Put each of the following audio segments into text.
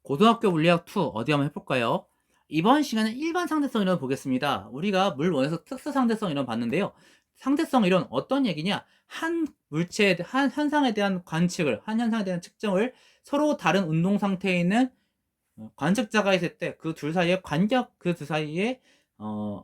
고등학교 물리학 2 어디 한번 해볼까요? 이번 시간은 일반 상대성 이론 보겠습니다. 우리가 물 원에서 특수 상대성 이론 봤는데요. 상대성 이론 어떤 얘기냐? 한 물체에 한 현상에 대한 관측을 한 현상에 대한 측정을 서로 다른 운동 상태에 있는 관측자가 있을 때 그 둘 사이의 간격 그 두 사이의 어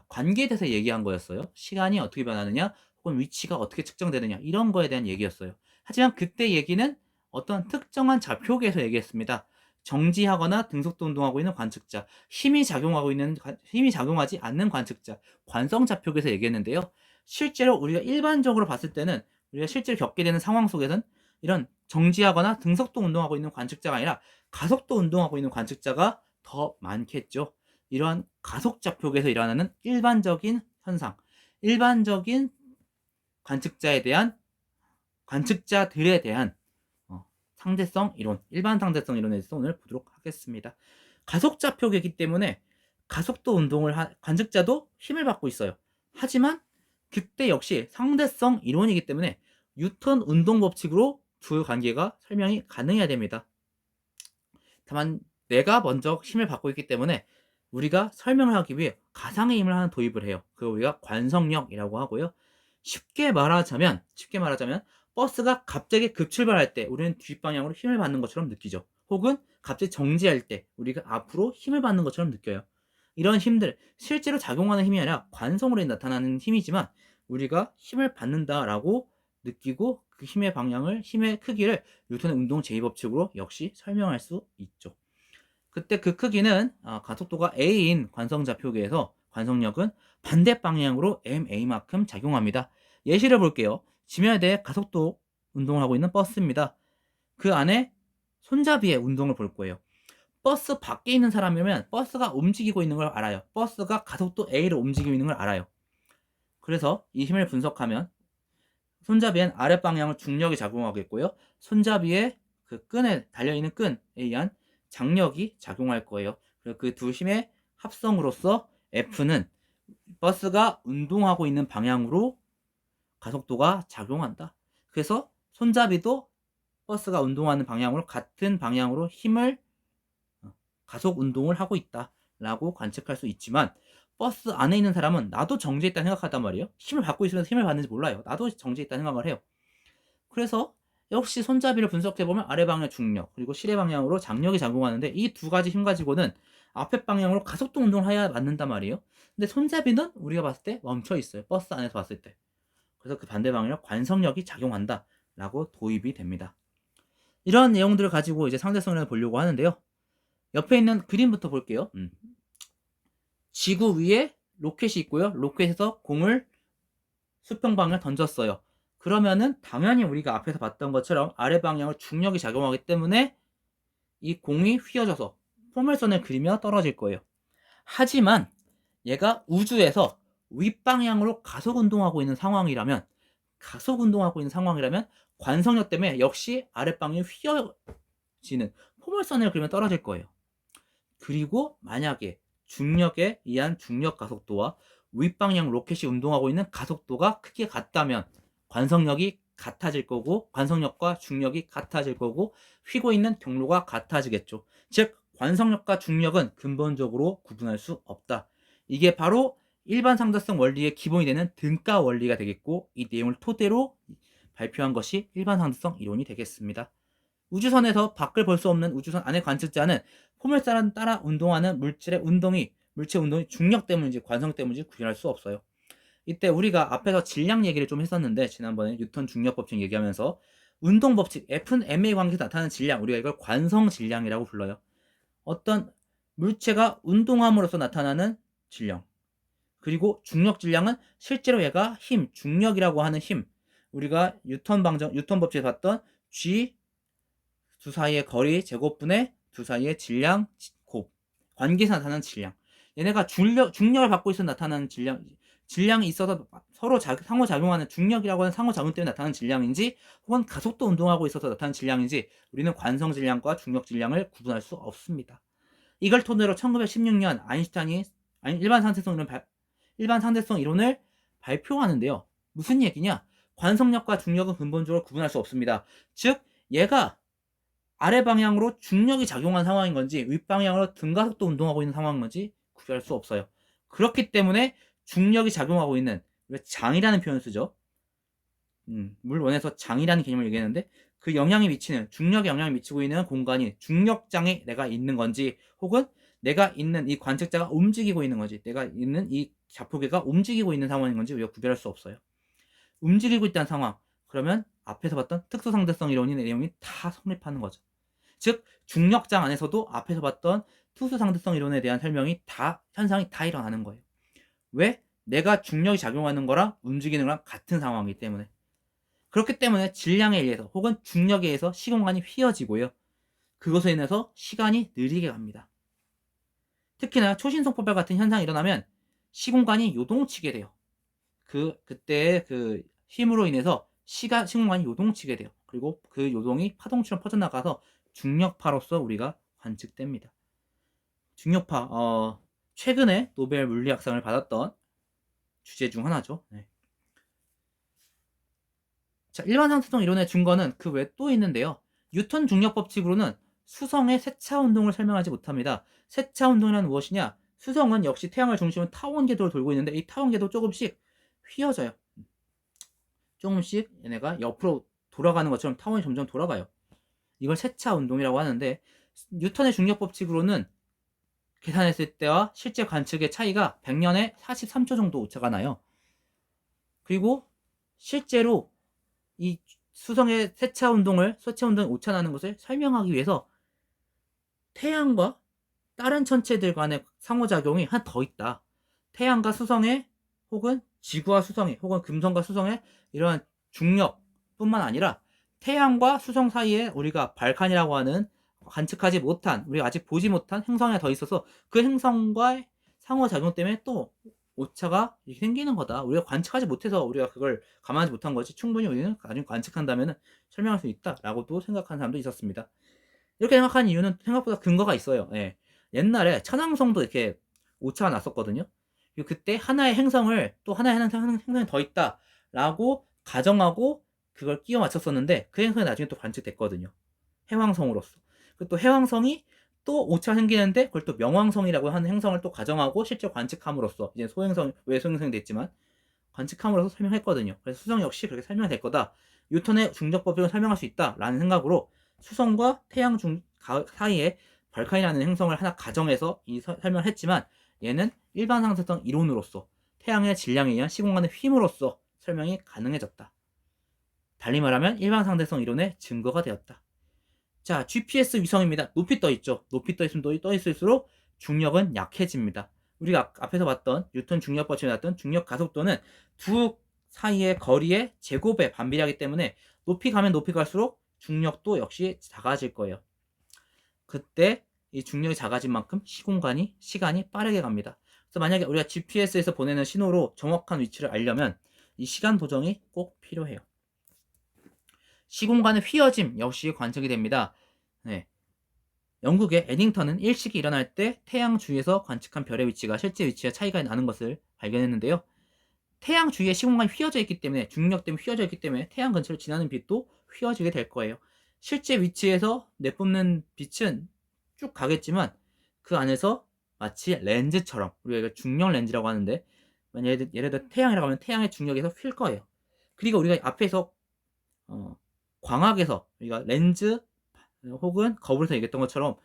관계에 대해서 얘기한 거였어요. 시간이 어떻게 변하느냐, 혹은 위치가 어떻게 측정되느냐 이런 거에 대한 얘기였어요. 하지만 그때 얘기는 어떤 특정한 좌표계에서 얘기했습니다. 정지하거나 등속도 운동하고 있는 관측자, 힘이 작용하지 않는 관측자, 관성 좌표계에서 얘기했는데요. 실제로 우리가 일반적으로 봤을 때는 우리가 실제로 겪게 되는 상황 속에서는 이런 정지하거나 등속도 운동하고 있는 관측자가 아니라 가속도 운동하고 있는 관측자가 더 많겠죠. 이러한 가속좌표계에서 일어나는 일반적인 현상, 일반적인 관측자에 대한 관측자들에 대한 상대성 이론, 일반 상대성 이론에 대해서 오늘 보도록 하겠습니다. 가속좌표계이기 때문에 가속도 운동을 관측자도 힘을 받고 있어요. 하지만 그때 역시 상대성 이론이기 때문에 뉴턴 운동 법칙으로 두 관계가 설명이 가능해야 됩니다. 다만 내가 먼저 힘을 받고 있기 때문에 우리가 설명을 하기 위해 가상의 힘을 하나 도입을 해요. 그걸 우리가 관성력이라고 하고요. 쉽게 말하자면 버스가 갑자기 급출발할 때 우리는 뒷방향으로 힘을 받는 것처럼 느끼죠. 혹은 갑자기 정지할 때 우리가 앞으로 힘을 받는 것처럼 느껴요. 이런 힘들, 실제로 작용하는 힘이 아니라 관성으로 나타나는 힘이지만 우리가 힘을 받는다라고 느끼고 그 힘의 방향을, 힘의 크기를 뉴턴의 운동 제2법칙으로 역시 설명할 수 있죠. 그때 그 크기는 가속도가 a인 관성좌표계에서 관성력은 반대 방향으로 ma만큼 작용합니다. 예시를 볼게요. 지면에 가속도 운동을 하고 있는 버스입니다. 그 안에 손잡이의 운동을 볼 거예요. 버스 밖에 있는 사람이면 버스가 움직이고 있는 걸 알아요. 버스가 가속도 a로 움직이고 있는 걸 알아요. 그래서 이 힘을 분석하면 손잡이엔 아랫 방향을 중력이 작용하겠고요. 손잡이의 그 끈에 달려있는 끈에 의한 장력이 작용할 거예요. 그리고 그 두 힘의 합성으로써 F는 버스가 운동하고 있는 방향으로 가속도가 작용한다. 그래서 손잡이도 버스가 운동하는 방향으로 같은 방향으로 힘을 가속 운동을 하고 있다라고 관측할 수 있지만 버스 안에 있는 사람은 나도 정지해 있다 생각한단 말이에요. 힘을 받고 있으면서 힘을 받는지 몰라요. 나도 정지해 있다 생각을 해요. 그래서 역시 손잡이를 분석해보면 아래 방향 중력 그리고 실의 방향으로 장력이 작용하는데 이 두 가지 힘 가지고는 앞에 방향으로 가속도 운동을 해야 맞는단 말이에요. 근데 손잡이는 우리가 봤을 때 멈춰 있어요. 버스 안에서 봤을 때. 그래서 그 반대 방향으로 관성력이 작용한다 라고 도입이 됩니다. 이런 내용들을 가지고 이제 상대성을 보려고 하는데요. 옆에 있는 그림부터 볼게요. 지구 위에 로켓이 있고요. 로켓에서 공을 수평방향을 던졌어요. 그러면은 당연히 우리가 앞에서 봤던 것처럼 아래 방향으로 중력이 작용하기 때문에 이 공이 휘어져서 포물선을 그리며 떨어질 거예요. 하지만 얘가 우주에서 윗방향으로 가속 운동하고 있는 상황이라면 관성력 때문에 역시 아랫방향이 휘어지는 포물선을 그리며 떨어질 거예요. 그리고 만약에 중력에 의한 중력 가속도와 윗방향 로켓이 운동하고 있는 가속도가 크게 같다면 관성력이 같아질 거고 관성력과 중력이 같아질 거고 휘고 있는 경로가 같아지겠죠. 즉 관성력과 중력은 근본적으로 구분할 수 없다. 이게 바로 일반 상대성 원리의 기본이 되는 등가 원리가 되겠고 이 내용을 토대로 발표한 것이 일반 상대성 이론이 되겠습니다. 우주선에서 밖을 볼 수 없는 우주선 안의 관측자는 포물선을 따라 운동하는 물체 운동이 중력 때문인지 관성 때문인지 구별할 수 없어요. 이때 우리가 앞에서 질량 얘기를 좀 했었는데 지난번에 뉴턴 중력 법칙 얘기하면서 운동 법칙 F는 ma 관계에서 나타나는 질량 우리가 이걸 관성 질량이라고 불러요. 어떤 물체가 운동함으로써 나타나는 질량. 그리고 중력 질량은 실제로 얘가 힘, 중력이라고 하는 힘. 우리가 뉴턴 법칙에서 봤던 G 두 사이의 거리 제곱분의 두 사이의 질량 곱 관계에서 나타나는 질량. 얘네가 중력을 받고 있어 나타나는 질량이 있어서 서로 상호작용하는 중력이라고 하는 상호작용 때문에 나타나는 질량인지 혹은 가속도 운동하고 있어서 나타나는 질량인지 우리는 관성 질량과 중력 질량을 구분할 수 없습니다. 이걸 토대로 1916년 아인슈타인이 일반 상대성 이론을 발표하는데요. 무슨 얘기냐? 관성력과 중력은 근본적으로 구분할 수 없습니다. 즉 얘가 아래 방향으로 중력이 작용한 상황인 건지 윗방향으로 등가속도 운동하고 있는 상황인 건지 구별할 수 없어요. 그렇기 때문에 중력이 작용하고 있는 장이라는 표현을 쓰죠. 물원에서 장이라는 개념을 얘기했는데 그 영향이 미치는 중력의 영향을 미치고 있는 공간이 중력장에 내가 있는 건지 혹은 내가 있는 이 관측자가 움직이고 있는 건지 내가 있는 이 자포계가 움직이고 있는 상황인 건지 우리가 구별할 수 없어요. 움직이고 있다는 상황 그러면 앞에서 봤던 특수상대성 이론의 내용이 다 성립하는 거죠. 즉 중력장 안에서도 앞에서 봤던 특수상대성 이론에 대한 설명이 다 현상이 다 일어나는 거예요. 왜? 내가 중력이 작용하는 거랑 움직이는 거랑 같은 상황이기 때문에. 그렇기 때문에 질량에 의해서 혹은 중력에 의해서 시공간이 휘어지고요. 그것에 인해서 시간이 느리게 갑니다. 특히나 초신성폭발 같은 현상이 일어나면 시공간이 요동치게 돼요. 그때 그 힘으로 인해서 시공간이 요동치게 돼요. 그리고 그 요동이 파동처럼 퍼져나가서 중력파로서 우리가 관측됩니다. 중력파, 최근에 노벨 물리학상을 받았던 주제 중 하나죠. 네. 자, 일반상대성 이론의 증거는 그 외에 또 있는데요. 뉴턴 중력 법칙으로는 수성의 세차 운동을 설명하지 못합니다. 세차 운동이란 무엇이냐? 수성은 역시 태양을 중심으로 타원 궤도를 돌고 있는데 이 타원 궤도 조금씩 휘어져요. 조금씩 얘네가 옆으로 돌아가는 것처럼 타원이 점점 돌아가요. 이걸 세차 운동이라고 하는데 뉴턴의 중력 법칙으로는 계산했을 때와 실제 관측의 차이가 100년에 43초 정도 오차가 나요. 그리고 실제로 이 수성의 세차 운동이 오차 나는 것을 설명하기 위해서 태양과 다른 천체들 간의 상호작용이 하나 더 있다. 태양과 수성의 혹은 지구와 수성의 혹은 금성과 수성의 이러한 중력뿐만 아니라 태양과 수성 사이에 우리가 발칸이라고 하는 관측하지 못한 우리가 아직 보지 못한 행성이 더 있어서 그 행성과의 상호작용 때문에 또 오차가 생기는 거다. 우리가 관측하지 못해서 우리가 그걸 감안하지 못한 거지 충분히 우리는 나중에 관측한다면 설명할 수 있다라고도 생각하는 사람도 있었습니다. 이렇게 생각하는 이유는 생각보다 근거가 있어요. 예. 옛날에 천왕성도 이렇게 오차가 났었거든요. 그리고 그때 하나의 행성을 또 하나의 행성이 더 있다라고 가정하고 그걸 끼워 맞췄었는데 그 행성이 나중에 또 관측됐거든요. 해왕성으로서. 그리고 또 해왕성이 또 오차 생기는데 그걸 또 명왕성이라고 하는 행성을 또 가정하고 실제 관측함으로써 이제 소행성 외소행성이 됐지만 관측함으로써 설명했거든요. 그래서 수성 역시 그렇게 설명될 거다. 뉴턴의 중력법칙을 설명할 수 있다라는 생각으로 수성과 태양 사이에 발칸이라는 행성을 하나 가정해서 설명을 했지만 얘는 일반 상대성 이론으로서 태양의 질량에 의한 시공간의 힘으로써 설명이 가능해졌다. 달리 말하면 일반 상대성 이론의 증거가 되었다. 자, GPS 위성입니다. 높이 떠 있죠. 높이 떠 있으면 떠 있을수록 중력은 약해집니다. 우리가 앞에서 봤던 뉴턴 중력 법칙에 나왔던 중력 가속도는 두 사이의 거리의 제곱에 반비례하기 때문에 높이 가면 높이 갈수록 중력도 역시 작아질 거예요. 그때 이 중력이 작아진 만큼 시간이 빠르게 갑니다. 그래서 만약에 우리가 GPS에서 보내는 신호로 정확한 위치를 알려면 이 시간 도정이 꼭 필요해요. 시공간의 휘어짐 역시 관측이 됩니다. 네. 영국의 에딩턴은 일식이 일어날 때 태양 주위에서 관측한 별의 위치가 실제 위치와 차이가 나는 것을 발견했는데요. 태양 주위에 시공간이 휘어져 있기 때문에 중력 때문에 휘어져 있기 때문에 태양 근처를 지나는 빛도 휘어지게 될 거예요. 실제 위치에서 내뿜는 빛은 쭉 가겠지만 그 안에서 마치 렌즈처럼 우리가 중력 렌즈라고 하는데 예를 들어 태양이라고 하면 태양의 중력에서 휠 거예요. 그리고 우리가 앞에서 광학에서 우리가 렌즈 혹은 거울에서 얘기했던 것처럼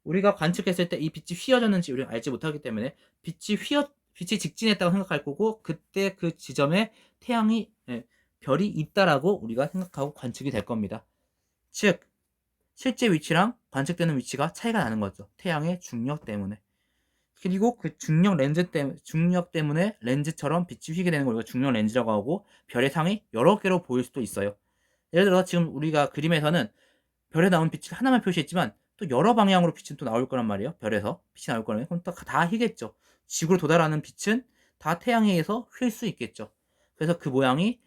우리가 관측했을 때 이 빛이 휘어졌는지 우리가 알지 못하기 때문에 빛이 직진했다고 생각할 거고 그때 그 지점에 별이 있다라고 우리가 생각하고 관측이 될 겁니다. 즉 실제 위치랑 관측되는 위치가 차이가 나는 거죠. 태양의 중력 때문에. 그리고 그 중력 때문에 렌즈처럼 빛이 휘게 되는 걸 우리가 중력 렌즈라고 하고 별의 상이 여러 개로 보일 수도 있어요. 예를 들어 지금 우리가 그림에서는 별에 나온 빛을 하나만 표시했지만 또 여러 방향으로 빛은 또 나올 거란 말이에요. 별에서 빛이 나올 거라면 그럼 또 다 휘겠죠. 지구로 도달하는 빛은 다 태양에 의해서 휠 수 있겠죠. 그래서 그 모양이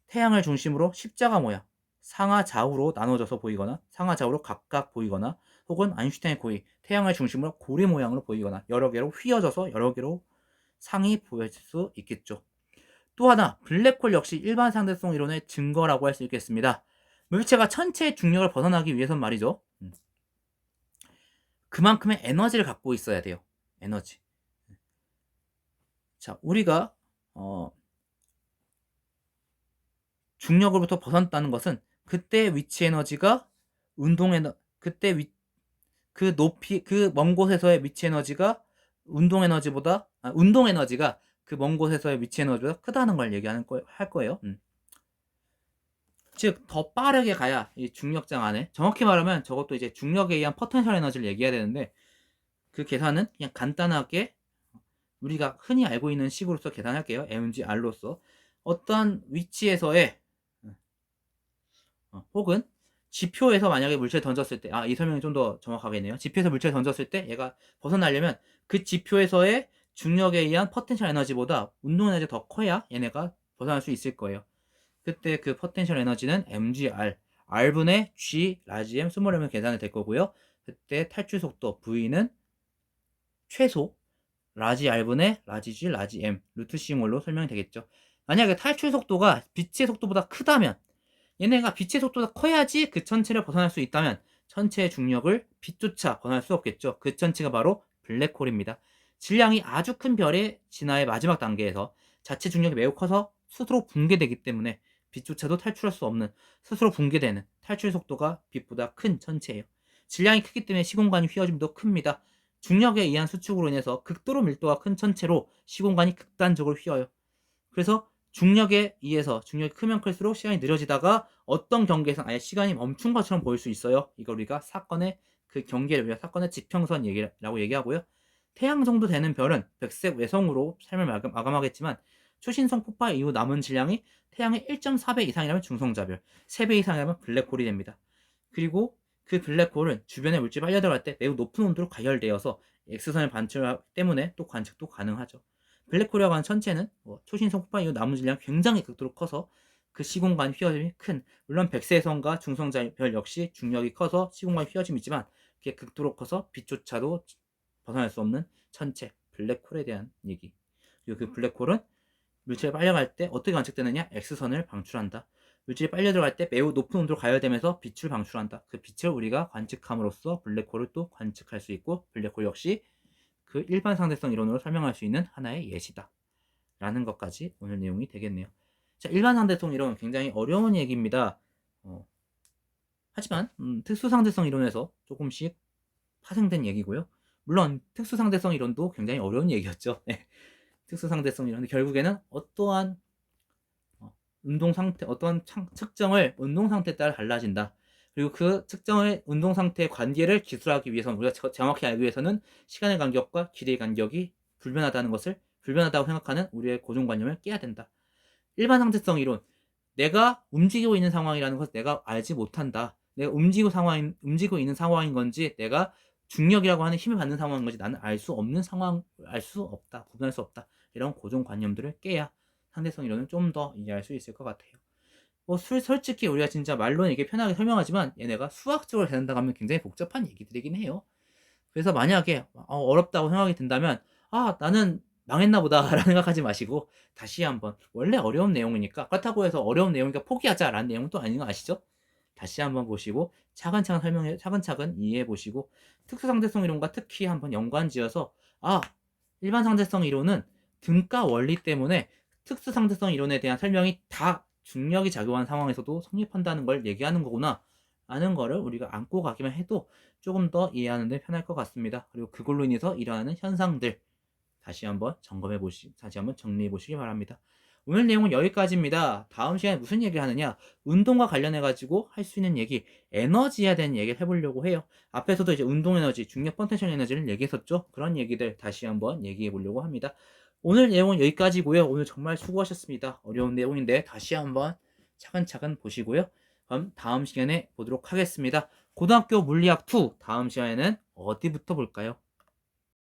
태양을 중심으로 십자가 모양, 상하 좌우로 나눠져서 보이거나 상하 좌우로 각각 보이거나 혹은 아인슈타인의 고리, 태양을 중심으로 고리 모양으로 보이거나 여러 개로 휘어져서 여러 개로 상이 보일 수 있겠죠. 또 하나, 블랙홀 역시 일반 상대성 이론의 증거라고 할 수 있겠습니다. 물체가 천체의 중력을 벗어나기 위해선 말이죠. 그만큼의 에너지를 갖고 있어야 돼요. 에너지. 자, 우리가 중력으로부터 벗어났다는 것은 그때 위치 에너지가 그때 그 높이 그 먼 곳에서의 위치 에너지가 운동 에너지가 그 먼 곳에서의 위치 에너지보다 크다는 걸 할 거예요. 즉, 더 빠르게 가야 이 중력장 안에, 정확히 말하면 저것도 이제 중력에 의한 포텐셜 에너지를 얘기해야 되는데, 그 계산은 그냥 간단하게 우리가 흔히 알고 있는 식으로서 계산할게요. mgR로서 어떠한 위치에서의 혹은 지표에서 만약에 물체를 던졌을 때, 이 설명이 좀 더 정확하겠네요. 지표에서 물체를 던졌을 때 얘가 벗어나려면 그 지표에서의 중력에 의한 포텐셜 에너지보다 운동 에너지가 더 커야 얘네가 벗어날 수 있을 거예요. 그때 그 포텐셜 에너지는 mgr, r분의 g 라지 m 스몰 m을 계산이 될 거고요. 그때 탈출 속도 v는 최소 라지 r분의 라지 g 라지 m 루트 c몰로 설명이 되겠죠. 만약에 탈출 속도가 빛의 속도보다 크다면, 얘네가 빛의 속도가 커야지 그 천체를 벗어날 수 있다면 천체의 중력을 빛조차 벗어날 수 없겠죠. 그 천체가 바로 블랙홀입니다. 질량이 아주 큰 별의 진화의 마지막 단계에서 자체 중력이 매우 커서 스스로 붕괴되기 때문에 빛조차도 탈출할 수 없는, 스스로 붕괴되는 탈출 속도가 빛보다 큰 천체예요. 질량이 크기 때문에 시공간이 휘어짐도 큽니다. 중력에 의한 수축으로 인해서 극도로 밀도가 큰 천체로 시공간이 극단적으로 휘어요. 그래서 중력에 의해서 중력이 크면 클수록 시간이 느려지다가 어떤 경계에서 아예 시간이 멈춘 것처럼 보일 수 있어요. 이걸 우리가 사건의 그 경계를 우리가 사건의 지평선 얘기라고 얘기하고요. 태양 정도 되는 별은 백색 외성으로 삶을 마감하겠지만 초신성 폭발 이후 남은 질량이 태양의 1.4배 이상이라면 중성자별, 3배 이상이라면 블랙홀이 됩니다. 그리고 그 블랙홀은 주변의 물질이 빨려 들어갈 때 매우 높은 온도로 가열되어서 X선을 반출하기 때문에 또 관측도 가능하죠. 블랙홀이라고 하는 천체는 초신성 폭발 이후 남은 질량이 굉장히 극도로 커서 그 시공간 휘어짐이 큰, 물론 백세성과 중성자별 역시 중력이 커서 시공간 휘어짐이 있지만 그게 극도로 커서 빛조차도 벗어날 수 없는 천체 블랙홀에 대한 얘기. 그리고 그 블랙홀은 물질이 빨려갈 때 어떻게 관측되느냐? X선을 방출한다. 물질이 빨려 들어갈 때 매우 높은 온도로 가열되면서 빛을 방출한다. 그 빛을 우리가 관측함으로써 블랙홀을 또 관측할 수 있고, 블랙홀 역시 그 일반 상대성 이론으로 설명할 수 있는 하나의 예시다 라는 것까지 오늘 내용이 되겠네요. 자, 일반 상대성 이론은 굉장히 어려운 얘기입니다. 하지만 특수 상대성 이론에서 조금씩 파생된 얘기고요. 물론 특수 상대성 이론도 굉장히 어려운 얘기였죠. 네. 특수 상대성 이론, 결국에는 어떠한 운동 상태, 어떠한 측정을 운동 상태에 따라 달라진다. 그리고 그 측정의 운동 상태의 관계를 기술하기 위해서는, 우리가 정확히 알기 위해서는 시간의 간격과 길이의 간격이 불변하다고 생각하는 우리의 고정관념을 깨야 된다. 일반 상대성 이론, 내가 움직이고 있는 상황이라는 것을 내가 알지 못한다. 내가 움직이고 있는 상황인 건지, 내가 중력이라고 하는 힘을 받는 상황인 건지 나는 알 수 없다. 구분할 수 없다. 이런 고정관념들을 깨야 상대성 이론을 좀 더 이해할 수 있을 것 같아요. 솔직히 우리가 진짜 말로는 이게 편하게 설명하지만 얘네가 수학적으로 된다고 하면 굉장히 복잡한 얘기들이긴 해요. 그래서 만약에 어렵다고 생각이 든다면 나는 망했나 보다 라는 생각하지 마시고 다시 한번, 원래 어려운 내용이니까, 그렇다고 해서 어려운 내용이니까 포기하자 라는 내용은 또 아닌 거 아시죠? 다시 한번 보시고 차근차근 이해해 보시고, 특수상대성 이론과 특히 한번 연관지어서 일반 상대성 이론은 등가 원리 때문에 특수상대성 이론에 대한 설명이 다 중력이 작용한 상황에서도 성립한다는 걸 얘기하는 거구나 라는 거를 우리가 안고 가기만 해도 조금 더 이해하는 데 편할 것 같습니다. 그리고 그걸로 인해서 일어나는 현상들 다시 한번 정리해 보시기 바랍니다. 오늘 내용은 여기까지입니다. 다음 시간에 무슨 얘기를 하느냐? 운동과 관련해 가지고 할 수 있는 얘기, 에너지에 대한 얘기를 해보려고 해요. 앞에서도 이제 운동 에너지, 중력 포텐셜 에너지를 얘기했었죠. 그런 얘기들 다시 한번 얘기해 보려고 합니다. 오늘 내용은 여기까지고요. 오늘 정말 수고하셨습니다. 어려운 내용인데 다시 한번 차근차근 보시고요. 그럼 다음 시간에 보도록 하겠습니다. 고등학교 물리학 2 다음 시간에는 어디부터 볼까요?